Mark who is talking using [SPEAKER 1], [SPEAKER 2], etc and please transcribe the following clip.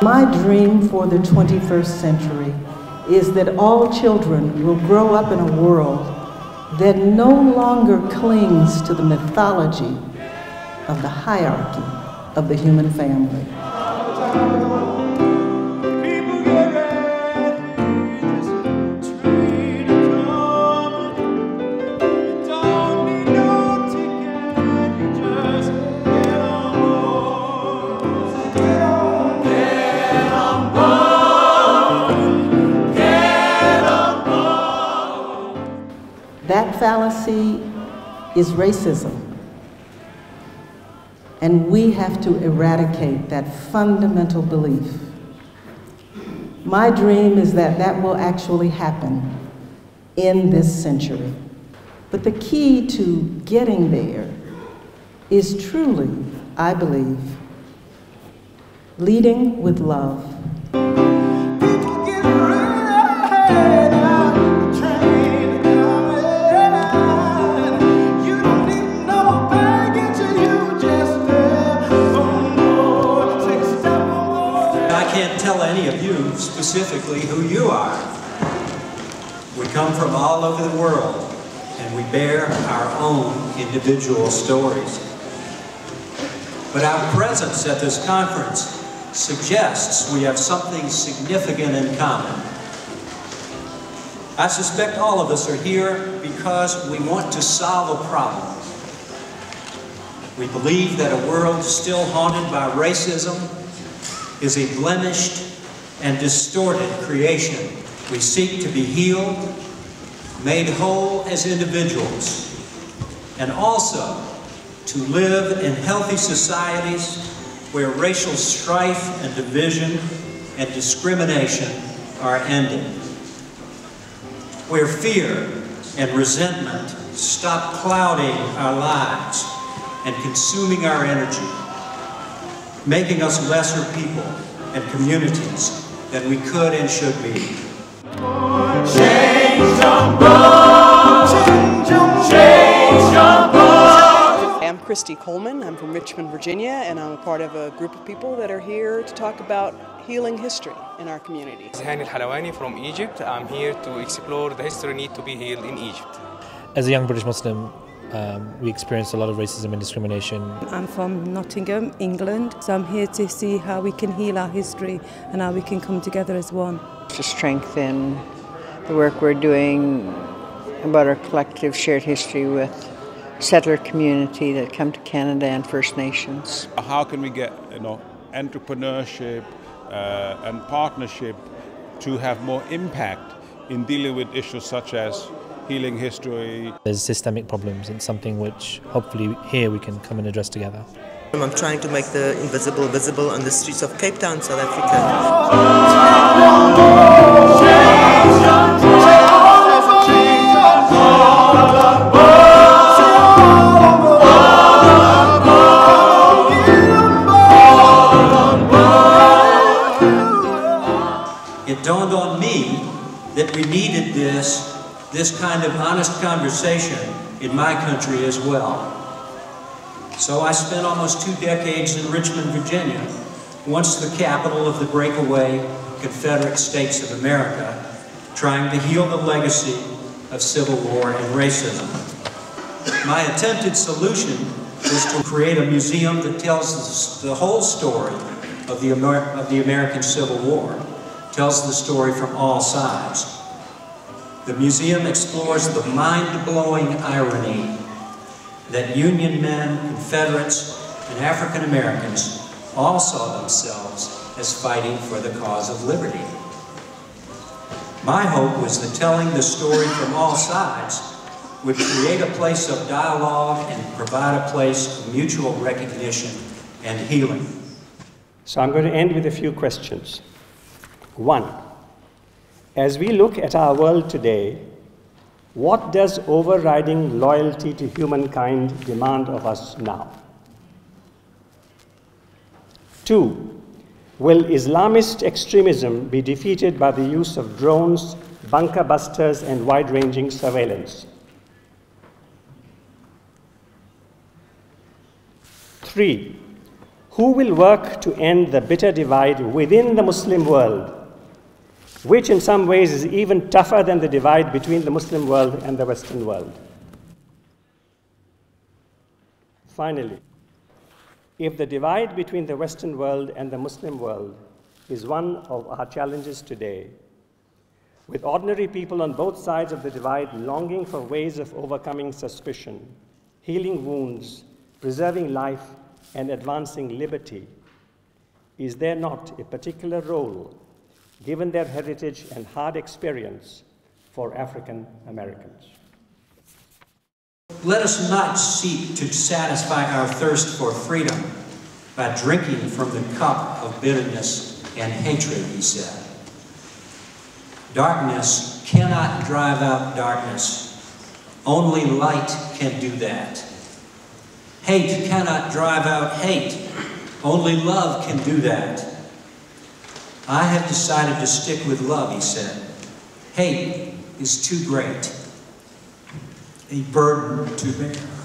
[SPEAKER 1] My dream for the 21st century is that all children will grow up in a world that no longer clings to the mythology of the hierarchy of the human family. That fallacy is racism, and we have to eradicate that fundamental belief. My dream is that that will actually happen in this century. But the key to getting there is truly, I believe, leading with love.
[SPEAKER 2] I can't tell any of you specifically who you are. We come from all over the world, and we bear our own individual stories. But our presence at this conference suggests we have something significant in common. I suspect all of us are here because we want to solve a problem. We believe that a world still haunted by racism is a blemished and distorted creation. We seek to be healed, made whole as individuals, and also to live in healthy societies where racial strife and division and discrimination are ended, where fear and resentment stop clouding our lives and consuming our energy, making us lesser people and communities than we could and should be.
[SPEAKER 3] Change on board! Change on board!
[SPEAKER 4] I'm Christy Coleman. I'm from Richmond, Virginia, and I'm a part of a group of people that are here to talk about healing history in our community.
[SPEAKER 5] I'm Halawani from Egypt. I'm here to explore the history need to be healed in Egypt.
[SPEAKER 6] As a young British Muslim, we experienced a lot of racism and discrimination.
[SPEAKER 7] I'm from Nottingham, England, so I'm here to see how we can heal our history and how we can come together as one.
[SPEAKER 8] To strengthen the work we're doing about our collective shared history with settler community that come to Canada and First Nations.
[SPEAKER 9] How can we get entrepreneurship and partnership to have more impact in dealing with issues such as healing history?
[SPEAKER 6] There's systemic problems, and something which hopefully here we can come and address together.
[SPEAKER 10] I'm trying to make the invisible visible on the streets of Cape Town, South Africa.
[SPEAKER 2] It dawned on me that we needed this kind of honest conversation in my country as well. So I spent almost 2 decades in Richmond, Virginia, once the capital of the breakaway Confederate States of America, trying to heal the legacy of Civil War and racism. My attempted solution was to create a museum that tells the whole story of the American Civil War, tells the story from all sides. The museum explores the mind-blowing irony that Union men, Confederates, and African Americans all saw themselves as fighting for the cause of liberty. My hope was that telling the story from all sides would create a place of dialogue and provide a place of mutual recognition and healing.
[SPEAKER 11] So I'm going to end with a few questions. 1. As we look at our world today, what does overriding loyalty to humankind demand of us now? 2. Will Islamist extremism be defeated by the use of drones, bunker busters, and wide-ranging surveillance? 3. Who will work to end the bitter divide within the Muslim world, which in some ways is even tougher than the divide between the Muslim world and the Western world? Finally, if the divide between the Western world and the Muslim world is one of our challenges today, with ordinary people on both sides of the divide longing for ways of overcoming suspicion, healing wounds, preserving life, and advancing liberty, is there not a particular role, given their heritage and hard experience, for African Americans?
[SPEAKER 2] Let us not seek to satisfy our thirst for freedom by drinking from the cup of bitterness and hatred, he said. Darkness cannot drive out darkness. Only light can do that. Hate cannot drive out hate. Only love can do that. I have decided to stick with love, he said. Hate is too great a burden to bear.